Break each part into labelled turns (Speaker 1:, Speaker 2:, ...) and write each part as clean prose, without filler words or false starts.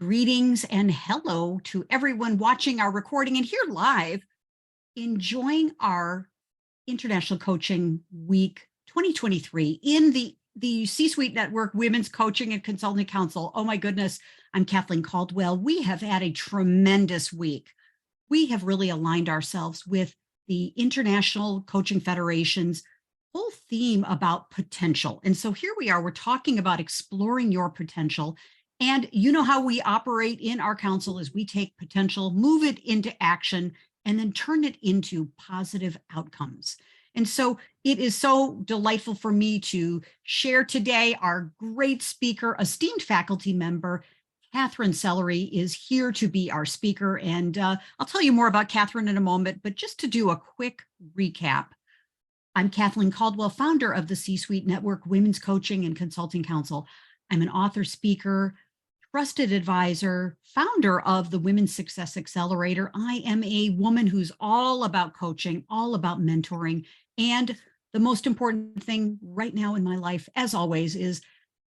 Speaker 1: Greetings and hello to everyone watching our recording and here live, enjoying our International Coaching Week 2023 in the C-Suite Network Women's Coaching and Consulting Council. Oh my goodness, I'm Kathleen Caldwell. We have had a tremendous week. We have really aligned ourselves with the International Coaching Federation's whole theme about potential. And so here we are, we're talking about exploring your potential. And you know how we operate in our council is we take potential, move it into action, and then turn it into positive outcomes. And so it is so delightful for me to share today our great speaker, esteemed faculty member, Katherine Sellery is here to be our speaker. And I'll tell you more about Katherine in a moment, but just to do a quick recap. I'm Kathleen Caldwell, founder of the C-Suite Network Women's Coaching and Consulting Council. I'm an author, speaker, trusted advisor, founder of the Women's Success Accelerator. I am a woman who's all about coaching, all about mentoring. And the most important thing right now in my life, as always, is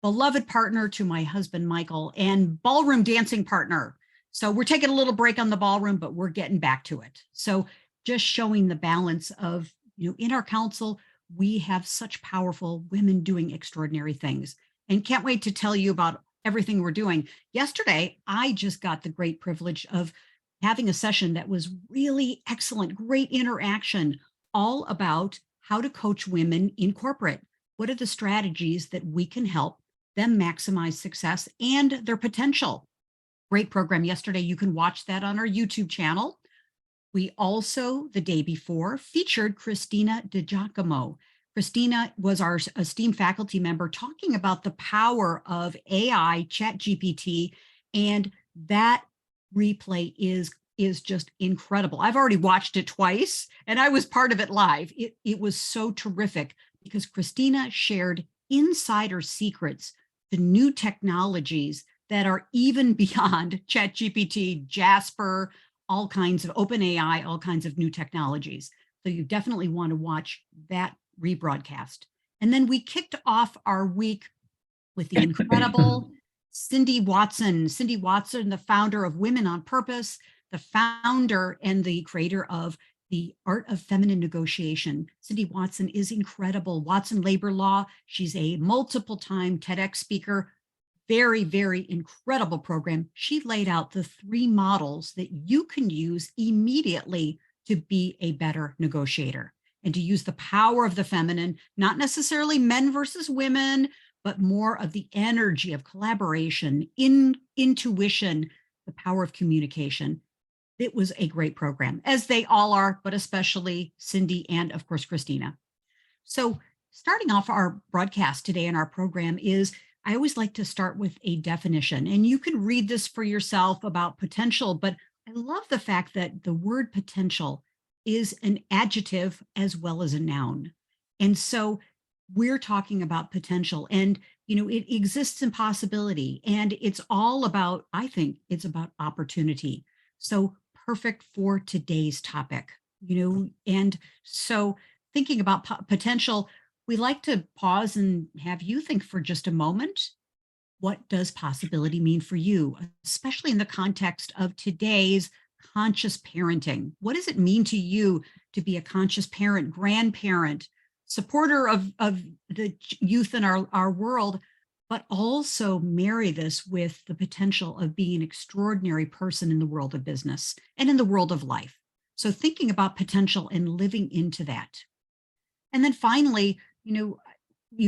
Speaker 1: beloved partner to my husband, Michael, and ballroom dancing partner. So we're taking a little break on the ballroom, but we're getting back to it. So just showing the balance of, in our council, we have such powerful women doing extraordinary things, and can't wait to tell you about everything we're doing. Yesterday, I just got the great privilege of having a session that was really excellent, great interaction, all about how to coach women in corporate. What are the strategies that we can help them maximize success and their potential? Great program yesterday. You can watch that on our YouTube channel. We also, the day before, featured Christina DiGiacomo. Christina was our esteemed faculty member talking about the power of AI, ChatGPT, and that replay is just incredible. I've already watched it twice, and I was part of it live. It was so terrific because Christina shared insider secrets to new technologies that are even beyond ChatGPT, Jasper, all kinds of OpenAI, all kinds of new technologies. So you definitely want to watch that rebroadcast. And then we kicked off our week with the incredible Cindy Watson. Cindy Watson, the founder of Women on Purpose, the founder and the creator of the Art of Feminine Negotiation. Cindy Watson is incredible. Watson Labor Law. She's a multiple-time TEDx speaker. Very, very incredible program. She laid out the 3 models that you can use immediately to be a better negotiator and to use the power of the feminine, not necessarily men versus women, but more of the energy of collaboration, intuition, the power of communication. It was a great program, as they all are, but especially Cindy and, of course, Christina. So starting off our broadcast today in our program is, I always like to start with a definition, and you can read this for yourself about potential, but I love the fact that the word potential is an adjective as well as a noun. And so we're talking about potential, and it exists in possibility, and it's all about, I think it's about opportunity. So perfect for today's topic, and so thinking about potential, we like to pause and have you think for just a moment. What does possibility mean for you, especially in the context of today's conscious parenting? What does it mean to you to be a conscious parent, grandparent, supporter of the youth in our world, but also marry this with the potential of being an extraordinary person in the world of business and in the world of life? So thinking about potential and living into that. And then finally, you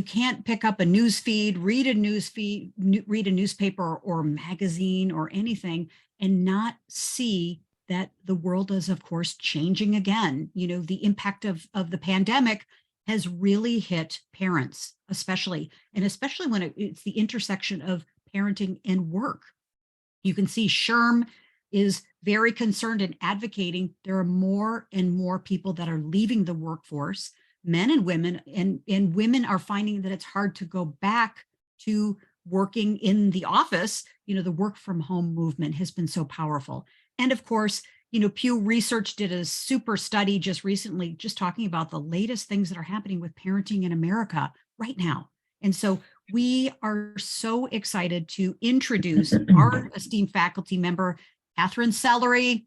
Speaker 1: can't pick up a news feed, read a newspaper or magazine or anything and not see that the world is, of course, changing again. The impact of the pandemic has really hit parents, especially when it's the intersection of parenting and work. You can see SHRM is very concerned and advocating. There are more and more people that are leaving the workforce, men and women, and women are finding that it's hard to go back to working in the office. The work from home movement has been so powerful. And of course, Pew Research did a super study just recently, just talking about the latest things that are happening with parenting in America right now. And so we are so excited to introduce our esteemed faculty member, Katherine Sellery.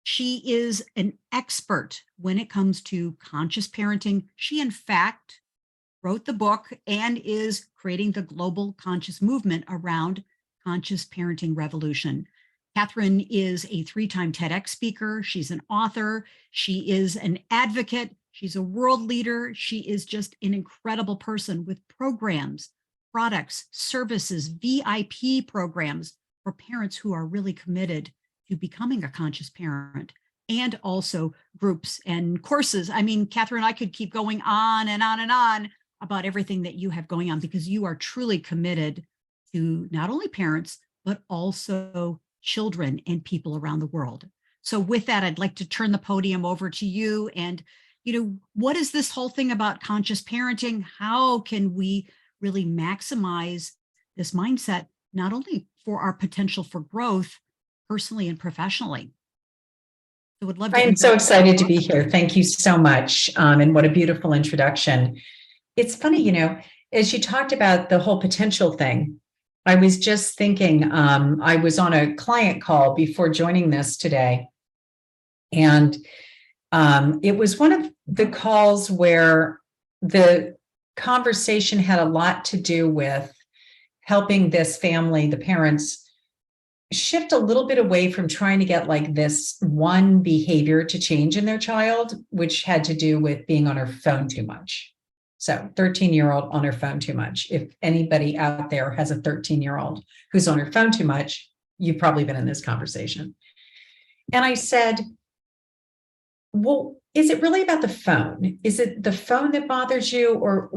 Speaker 1: She is an expert when it comes to conscious parenting. She, in fact, wrote the book and is creating the global conscious movement around conscious parenting revolution. Katherine is a 3-time TEDx speaker. She's an author. She is an advocate. She's a world leader. She is just an incredible person with programs, products, services, VIP programs for parents who are really committed to becoming a conscious parent, and also groups and courses. I mean, Katherine, I could keep going on and on and on about everything that you have going on, because you are truly committed to not only parents, but also children and people around the world. So with that, I'd like to turn the podium over to you. And, what is this whole thing about conscious parenting? How can we really maximize this mindset, not only for our potential for growth personally and professionally? So would love to.
Speaker 2: I am so excited to be here. Thank you so much. And what a beautiful introduction. It's funny, as you talked about the whole potential thing, I was just thinking, I was on a client call before joining this today. And it was one of the calls where the conversation had a lot to do with helping this family, the parents, shift a little bit away from trying to get like this one behavior to change in their child, which had to do with being on her phone too much. So 13-year-old on her phone too much. If anybody out there has a 13-year-old who's on her phone too much, you've probably been in this conversation. And I said, well, is it really about the phone? Is it the phone that bothers you? Or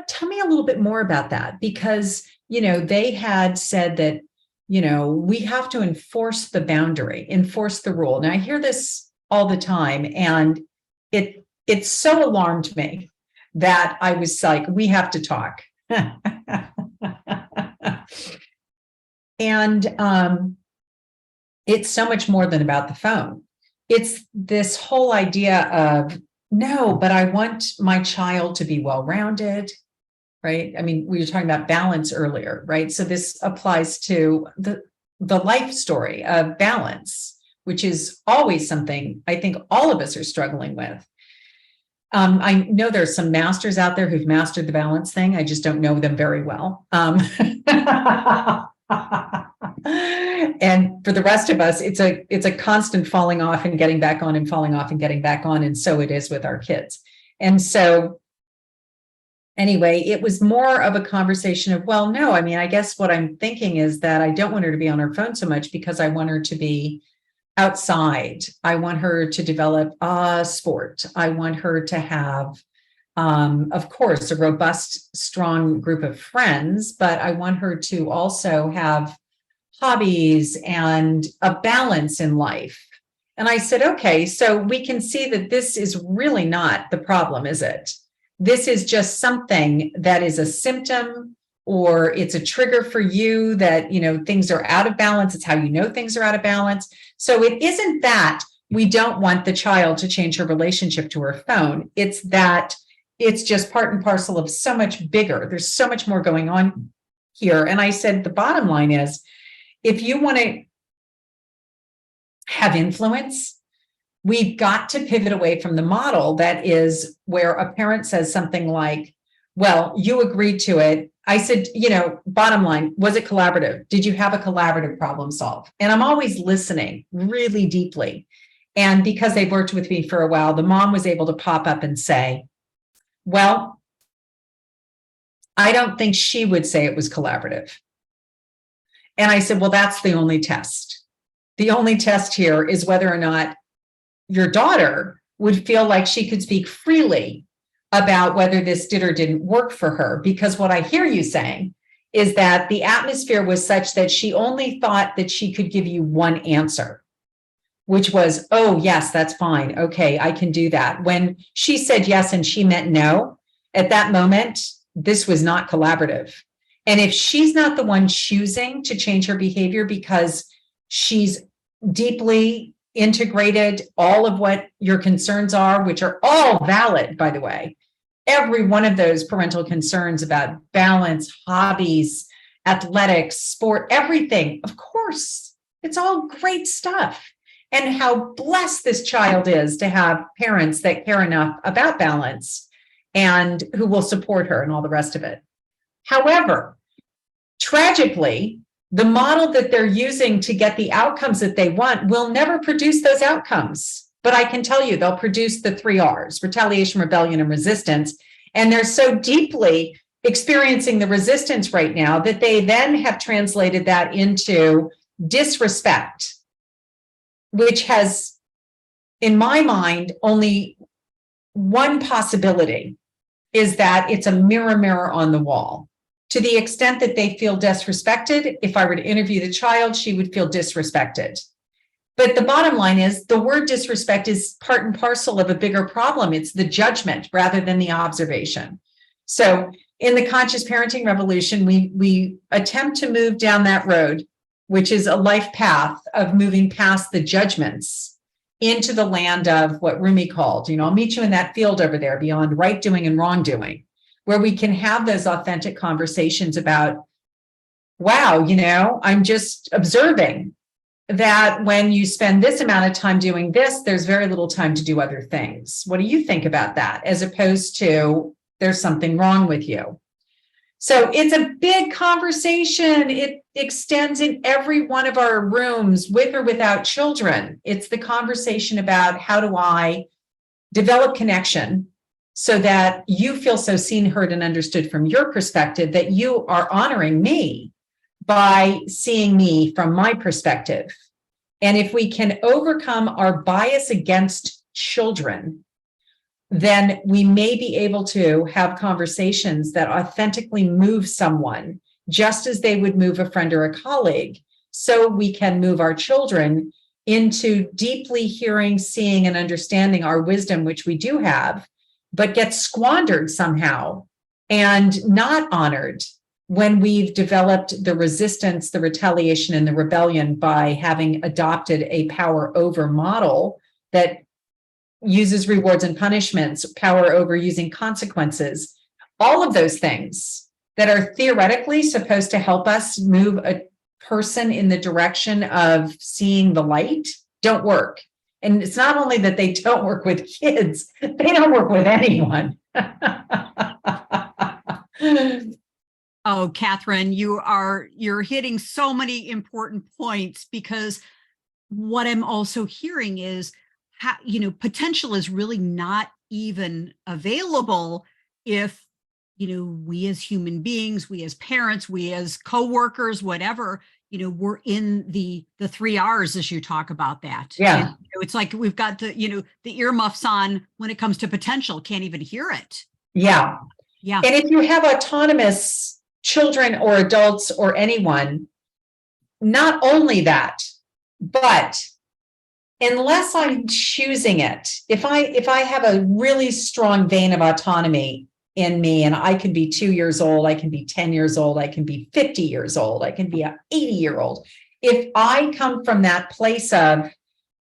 Speaker 2: tell me a little bit more about that, because, they had said that, we have to enforce the boundary, enforce the rule. Now I hear this all the time, and it so alarmed me that I was like, we have to talk. And it's so much more than about the phone. It's this whole idea of, no, but I want my child to be well-rounded, right? I mean, we were talking about balance earlier, right? So this applies to the life story of balance, which is always something I think all of us are struggling with. I know there's some masters out there who've mastered the balance thing. I just don't know them very well. And for the rest of us, it's a constant falling off and getting back on and falling off and getting back on. And so it is with our kids. And so anyway, it was more of a conversation of, well, no, I mean, I guess what I'm thinking is that I don't want her to be on her phone so much because I want her to be outside. I want her to develop a sport. I want her to have, of course, a robust, strong group of friends, but I want her to also have hobbies and a balance in life. And I said, okay, so we can see that this is really not the problem, is it? This is just something that is a symptom, or it's a trigger for you that, things are out of balance. It's how you know things are out of balance. So it isn't that we don't want the child to change her relationship to her phone. It's that it's just part and parcel of so much bigger. There's so much more going on here. And I said, the bottom line is, if you want to have influence, we've got to pivot away from the model that is where a parent says something like, well, you agreed to it. I said, bottom line, was it collaborative? Did you have a collaborative problem solve? And I'm always listening really deeply. And because they've worked with me for a while, the mom was able to pop up and say, well, I don't think she would say it was collaborative. And I said, well, that's the only test. The only test here is whether or not your daughter would feel like she could speak freely about whether this did or didn't work for her. Because what I hear you saying is that the atmosphere was such that she only thought that she could give you one answer, which was, oh, yes, that's fine. Okay, I can do that. When she said yes and she meant no, at that moment, this was not collaborative. And if she's not the one choosing to change her behavior because she's deeply integrated all of what your concerns are, which are all valid, by the way, every one of those parental concerns about balance, hobbies, athletics, sport, everything. Of course, it's all great stuff. And how blessed this child is to have parents that care enough about balance and who will support her and all the rest of it. However, tragically, the model that they're using to get the outcomes that they want will never produce those outcomes. But I can tell you, they'll produce the 3 R's: retaliation, rebellion, and resistance. And they're so deeply experiencing the resistance right now that they then have translated that into disrespect, which has, in my mind, only one possibility, is that it's a mirror on the wall. To the extent that they feel disrespected, if I were to interview the child, she would feel disrespected. But the bottom line is the word disrespect is part and parcel of a bigger problem. It's the judgment rather than the observation. So in the conscious parenting revolution, we attempt to move down that road, which is a life path of moving past the judgments into the land of what Rumi called, I'll meet you in that field over there beyond right doing and wrong doing, where we can have those authentic conversations about, wow, I'm just observing that when you spend this amount of time doing this, there's very little time to do other things. What do you think about that? As opposed to, there's something wrong with you. So it's a big conversation. It extends in every one of our rooms, with or without children. It's the conversation about, how do I develop connection so that you feel so seen, heard, and understood from your perspective, that you are honoring me by seeing me from my perspective. And if we can overcome our bias against children, then we may be able to have conversations that authentically move someone just as they would move a friend or a colleague. So we can move our children into deeply hearing, seeing, and understanding our wisdom, which we do have, but gets squandered somehow and not honored when we've developed the resistance, the retaliation, and the rebellion by having adopted a power over model that uses rewards and punishments, power over using consequences, all of those things that are theoretically supposed to help us move a person in the direction of seeing the light don't work. And it's not only that they don't work with kids, they don't work with anyone.
Speaker 1: Oh, Katherine, you're hitting so many important points, because what I'm also hearing is how, potential is really not even available if, we as human beings, we as parents, we as coworkers, whatever, we're in the 3 R's, as you talk about that.
Speaker 2: Yeah.
Speaker 1: And, it's like we've got the earmuffs on when it comes to potential, can't even hear it.
Speaker 2: Yeah.
Speaker 1: Yeah.
Speaker 2: And if you have autonomous children or adults or anyone, not only that, but unless I'm choosing it, if I have a really strong vein of autonomy in me, and I can be 2 years old, I can be 10 years old, I can be 50 years old, I can be an 80-year-old. If I come from that place of,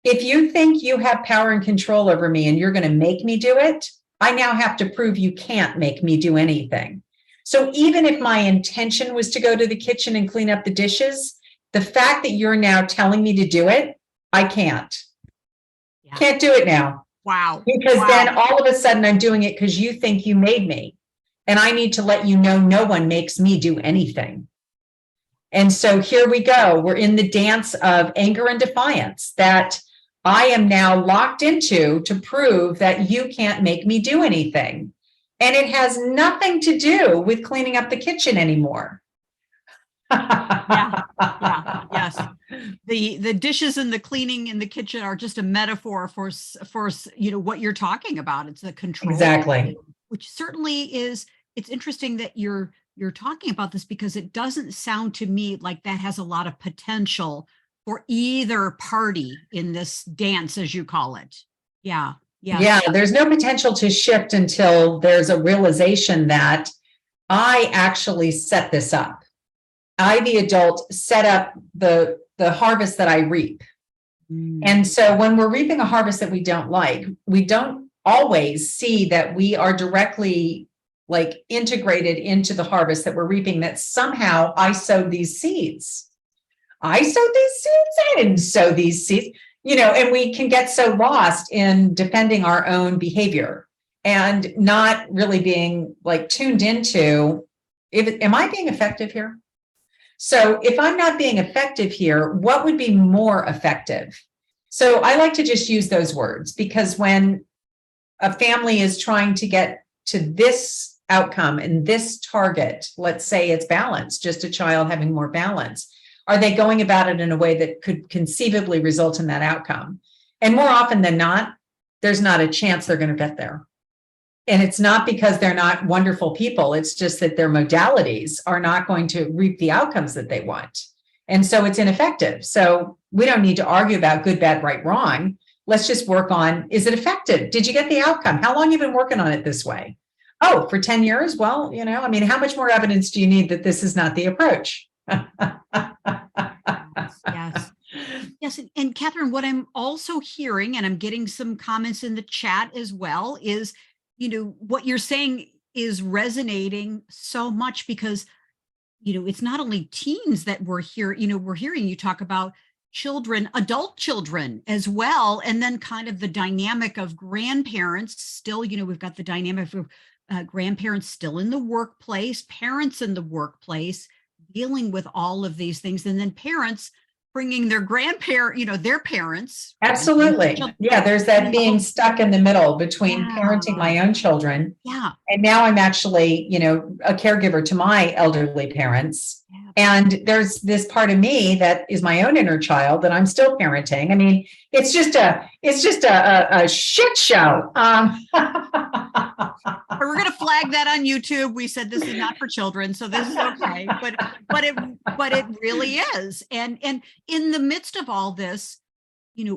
Speaker 2: if you think you have power and control over me and you're going to make me do it, I now have to prove you can't make me do anything. So even if my intention was to go to the kitchen and clean up the dishes, the fact that you're now telling me to do it, I can't. Yeah. Can't do it now.
Speaker 1: Wow.
Speaker 2: Because then all of a sudden I'm doing it because you think you made me. And I need to let you know no one makes me do anything. And so here we go. We're in the dance of anger and defiance that I am now locked into to prove that you can't make me do anything. And it has nothing to do with cleaning up the kitchen anymore.
Speaker 1: Yeah. Yes. The dishes and the cleaning in the kitchen are just a metaphor for what you're talking about. It's the control.
Speaker 2: Exactly.
Speaker 1: Which certainly is. It's interesting that you're talking about this, because it doesn't sound to me like that has a lot of potential for either party in this dance, as you call it. Yeah. Yes.
Speaker 2: Yeah, there's no potential to shift until there's a realization that I actually set this up. I, the adult, set up the harvest that I reap. And so when we're reaping a harvest that we don't like, we don't always see that we are directly like integrated into the harvest that we're reaping, that somehow I sowed these seeds. I sowed these seeds. I didn't sow these seeds, and we can get so lost in defending our own behavior and not really being like tuned into, am I being effective here? So if I'm not being effective here, what would be more effective? So I like to just use those words, because when a family is trying to get to this outcome and this target, let's say it's balance, just a child having more balance, are they going about it in a way that could conceivably result in that outcome? And more often than not, there's not a chance they're going to get there. And it's not because they're not wonderful people. It's just that their modalities are not going to reap the outcomes that they want. And so it's ineffective. So we don't need to argue about good, bad, right, wrong. Let's just work on, is it effective? Did you get the outcome? How long have you been working on it this way? Oh, for 10 years? Well, how much more evidence do you need that this is not the approach?
Speaker 1: Yes. Yes. And Katherine, what I'm also hearing, and I'm getting some comments in the chat as well, is, what you're saying is resonating so much, because, it's not only teens that we're hearing you talk about children, adult children as well. And then kind of the dynamic of grandparents still, we've got the dynamic of grandparents still in the workplace, parents in the workplace, dealing with all of these things. And then parents bringing their their parents.
Speaker 2: Absolutely. Yeah, there's that being stuck in the middle between parenting my own children.
Speaker 1: Yeah.
Speaker 2: And now I'm actually, a caregiver to my elderly parents. Yeah. And there's this part of me that is my own inner child that I'm still parenting. I mean, it's just a shit show.
Speaker 1: We're going to flag that on YouTube. We said this is not for children, so this is okay. But it really is. And in the midst of all this,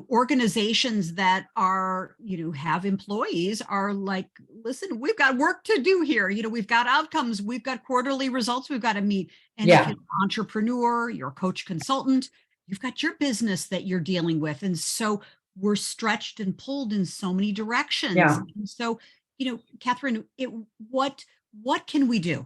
Speaker 1: organizations that are, have employees are like, listen, we've got work to do here. We've got outcomes, we've got quarterly results we've got to meet. And if you're an entrepreneur, you're a coach consultant, you've got your business that you're dealing with. And so we're stretched and pulled in so many directions. Yeah. And so, Katherine, what can we do?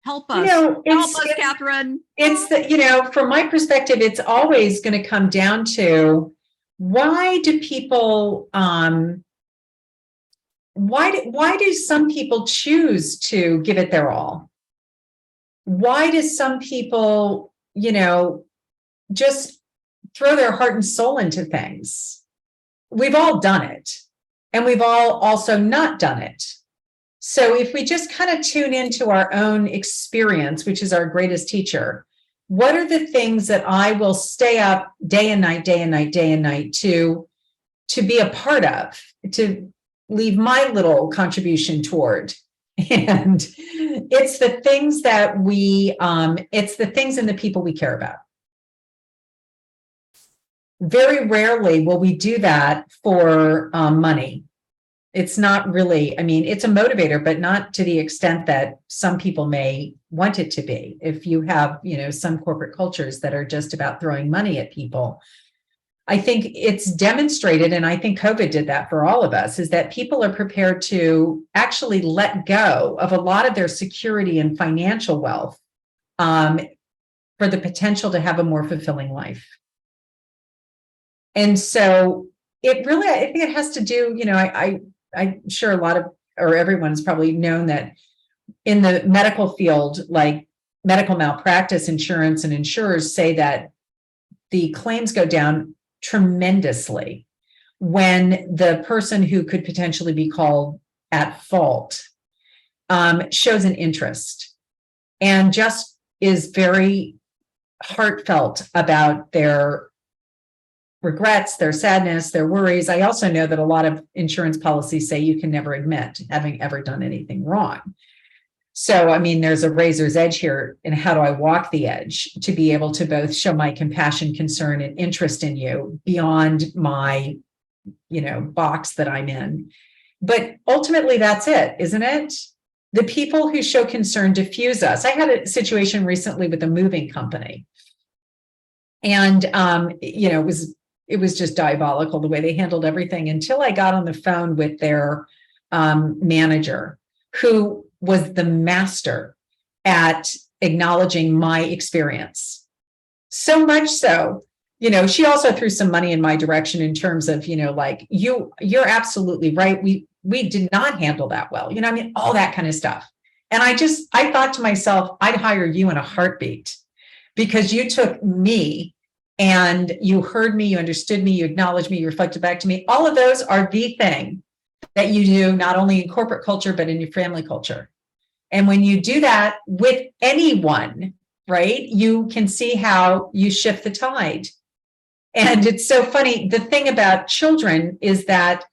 Speaker 1: Help us. Help us, Katherine.
Speaker 2: It's from my perspective, it's always going to come down to, why do people, why do some people choose to give it their all? Why do some people, just throw their heart and soul into things? We've all done it. And we've all also not done it. So if we just kind of tune into our own experience, which is our greatest teacher, what are the things that I will stay up day and night to be a part of, to leave my little contribution toward? And it's the things that it's the things and the people we care about. Very rarely will we do that for money. It's not really, it's a motivator, but not to the extent that some people may want it to be. If you have, some corporate cultures that are just about throwing money at people, I think it's demonstrated, and I think COVID did that for all of us, is that people are prepared to actually let go of a lot of their security and financial wealth for the potential to have a more fulfilling life. And so I think it has to do, I'm sure a lot of, or everyone's probably known that in the medical field, like medical malpractice insurance and insurers say that the claims go down tremendously when the person who could potentially be called at fault shows an interest and just is very heartfelt about their regrets, their sadness, their worries. I also know that a lot of insurance policies say you can never admit having ever done anything wrong. So, there's a razor's edge here in how do I walk the edge to be able to both show my compassion, concern, and interest in you beyond my, box that I'm in. But ultimately, that's it, isn't it? The people who show concern diffuse us. I had a situation recently with a moving company. And, it was just diabolical the way they handled everything until I got on the phone with their manager who was the master at acknowledging my experience. So much so, she also threw some money in my direction in terms of, like, you're absolutely right. We did not handle that well. All that kind of stuff. And I thought to myself, I'd hire you in a heartbeat, because you took me and you heard me, you understood me, you acknowledged me, you reflected back to me. All of those are the thing that you do not only in corporate culture, but in your family culture. And when you do that with anyone, right, you can see how you shift the tide. And it's so funny. The thing about children is that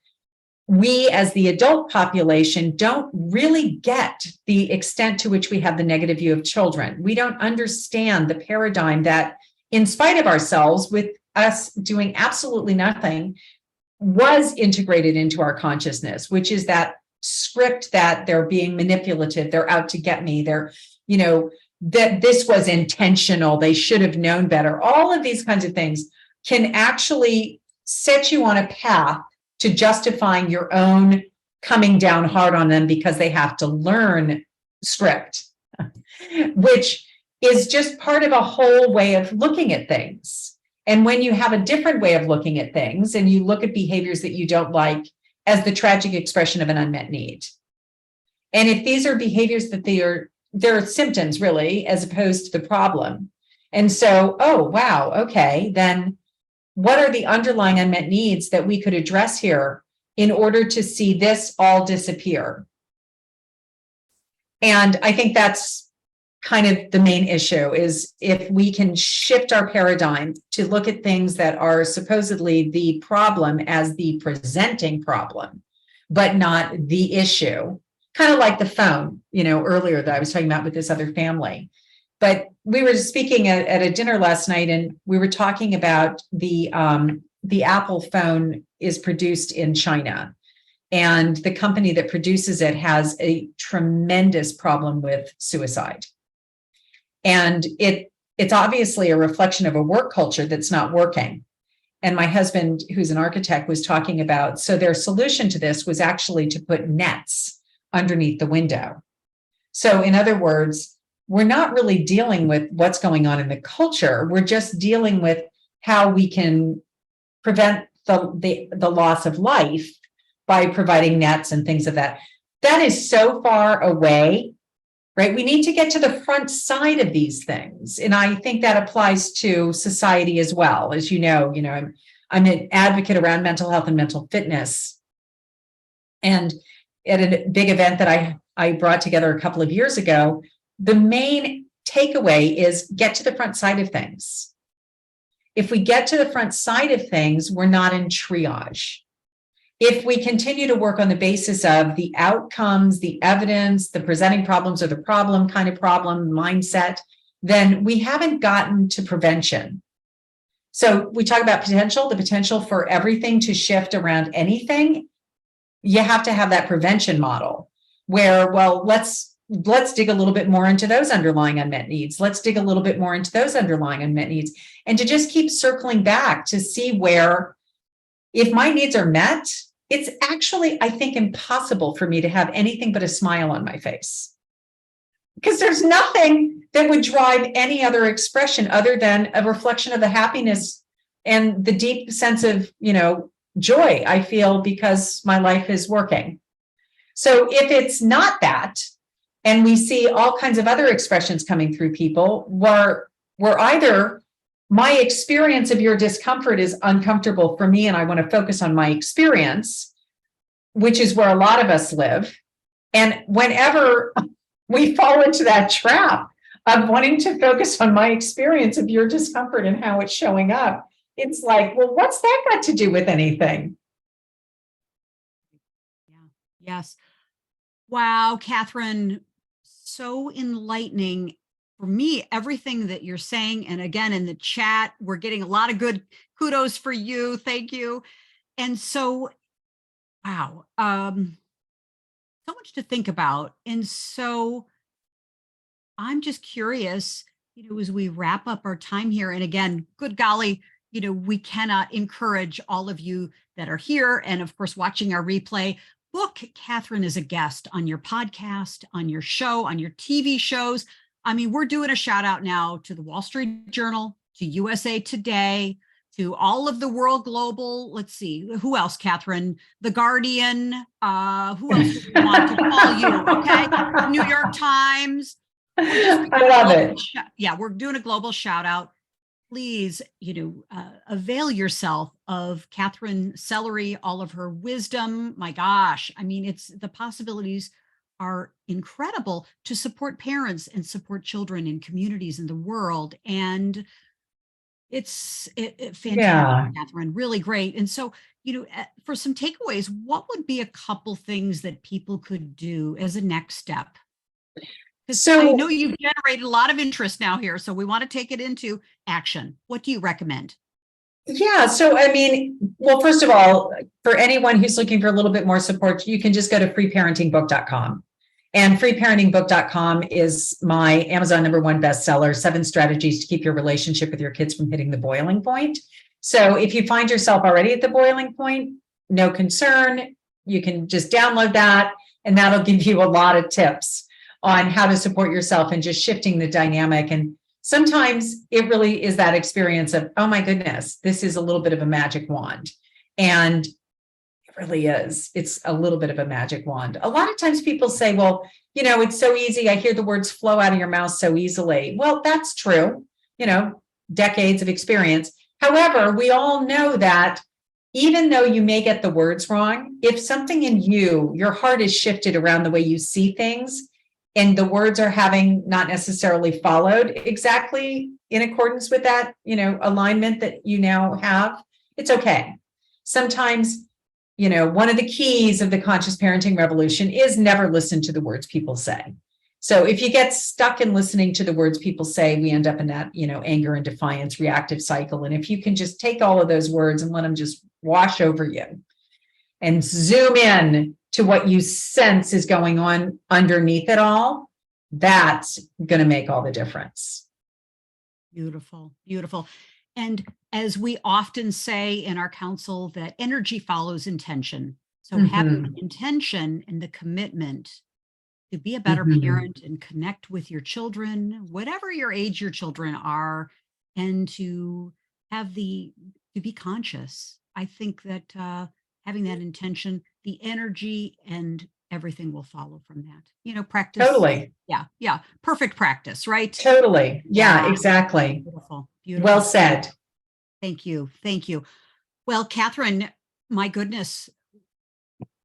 Speaker 2: we, as the adult population, don't really get the extent to which we have the negative view of children. We don't understand the paradigm that, in spite of ourselves, with us doing absolutely nothing, was integrated into our consciousness, which is that script that they're being manipulative, they're out to get me, that this was intentional, they should have known better. All of these kinds of things can actually set you on a path to justifying your own coming down hard on them because they have to learn script, which is just part of a whole way of looking at things. And when you have a different way of looking at things and you look at behaviors that you don't like as the tragic expression of an unmet need. And if these are behaviors that they're symptoms really, as opposed to the problem. And so, oh, wow, okay, then what are the underlying unmet needs that we could address here in order to see this all disappear? And I think that's kind of the main issue, is if we can shift our paradigm to look at things that are supposedly the problem as the presenting problem, but not the issue. Kind of like the phone, earlier that I was talking about with this other family. But we were speaking at a dinner last night, and we were talking about the Apple phone is produced in China, and the company that produces it has a tremendous problem with suicide. And it's obviously a reflection of a work culture that's not working. And my husband, who's an architect, was talking about, so their solution to this was actually to put nets underneath the window. So in other words, we're not really dealing with what's going on in the culture. We're just dealing with how we can prevent the loss of life by providing nets and things of that. That is so far away, right? We need to get to the front side of these things. And I think that applies to society as well. As you know, I'm an advocate around mental health and mental fitness. And at a big event that I brought together a couple of years ago, the main takeaway is get to the front side of things. If we get to the front side of things, we're not in triage. If we continue to work on the basis of the outcomes, the evidence, the presenting problems or the problem kind of problem mindset, then we haven't gotten to prevention. So we talk about the potential for everything to shift around anything. You have to have that prevention model where, well, let's dig a little bit more into those underlying unmet needs. Let's dig a little bit more into those underlying unmet needs, and to just keep circling back to see where, if my needs are met, it's actually, I think, impossible for me to have anything but a smile on my face, because there's nothing that would drive any other expression other than a reflection of the happiness and the deep sense of, joy I feel because my life is working. So if it's not that, and we see all kinds of other expressions coming through people where either my experience of your discomfort is uncomfortable for me and I want to focus on my experience, which is where a lot of us live. And whenever we fall into that trap of wanting to focus on my experience of your discomfort and how it's showing up, it's like, well, what's that got to do with anything?
Speaker 1: Yeah. Yes. Wow, Katherine, so enlightening for me, everything that you're saying. And again, in the chat, we're getting a lot of good kudos for you. Thank you. And so, wow, so much to think about. And so I'm just curious, as we wrap up our time here, and again, good golly, we cannot encourage all of you that are here and of course watching our replay, book Katherine as a guest on your podcast, on your show, on your TV shows. I mean, we're doing a shout out now to the Wall Street Journal, to USA Today, to all of the world global. Let's see, who else, Katherine? The Guardian. Who else do we want to call you? Okay. New York Times.
Speaker 2: I love it.
Speaker 1: Yeah, we're doing a global shout out. Please, avail yourself of Katherine Sellery, all of her wisdom. My gosh, I mean, the possibilities are incredible to support parents and support children in communities in the world. And it's fantastic,
Speaker 2: Yeah.
Speaker 1: Katherine, really great. And so, for some takeaways, what would be a couple things that people could do as a next step? Because I know you've generated a lot of interest now here, so we want to take it into action. What do you recommend?
Speaker 2: Yeah. So, I mean, well, first of all, for anyone who's looking for a little bit more support, you can just go to freeparentingbook.com. And freeparentingbook.com is my Amazon #1 bestseller, 7 strategies to keep your relationship with your kids from hitting the boiling point. So if you find yourself already at the boiling point, no concern, you can just download that, and that'll give you a lot of tips on how to support yourself and just shifting the dynamic. And sometimes it really is that experience of, oh my goodness, this is a little bit of a magic wand. And it really is. It's a little bit of a magic wand. A lot of times people say, well, it's so easy. I hear the words flow out of your mouth so easily. Well, that's true. Decades of experience. However, we all know that even though you may get the words wrong, if something in your heart is shifted around the way you see things, and the words are having not necessarily followed exactly in accordance with that, alignment that you now have, it's okay. Sometimes, one of the keys of the conscious parenting revolution is never listen to the words people say. So if you get stuck in listening to the words people say, we end up in that, anger and defiance reactive cycle. And if you can just take all of those words and let them just wash over you and zoom in to what you sense is going on underneath it all, that's going to make all the difference.
Speaker 1: Beautiful, beautiful. And as we often say in our council, that energy follows intention. So having intention and the commitment to be a better parent and connect with your children, whatever your age your children are, and to be conscious. I think that having that intention, the energy and everything will follow from that. Practice.
Speaker 2: Totally.
Speaker 1: Yeah. Perfect practice, right?
Speaker 2: Totally. Yeah, exactly.
Speaker 1: Beautiful.
Speaker 2: Well said.
Speaker 1: Thank you. Well, Katherine, my goodness,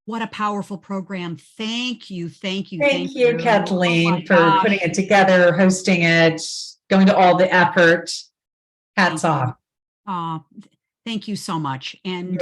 Speaker 1: what a powerful program. Thank you,
Speaker 2: Kathleen, for putting it together, hosting it, going to all the effort. Hats off.
Speaker 1: Thank you so much. And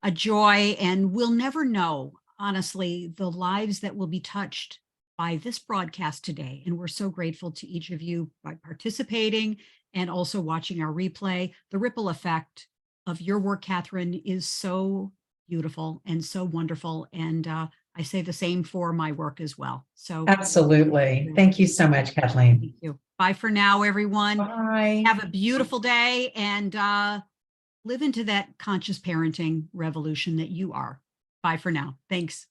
Speaker 1: a joy. And we'll never know, honestly, the lives that will be touched by this broadcast today. And we're so grateful to each of you by participating and also watching our replay. The ripple effect of your work, Katherine, is so beautiful and so wonderful. And I say the same for my work as well. So
Speaker 2: absolutely. Thank you so much, Kathleen.
Speaker 1: Thank you. Bye for now, everyone.
Speaker 2: Bye.
Speaker 1: Have a beautiful day and live into that conscious parenting revolution that you are. Bye for now. Thanks.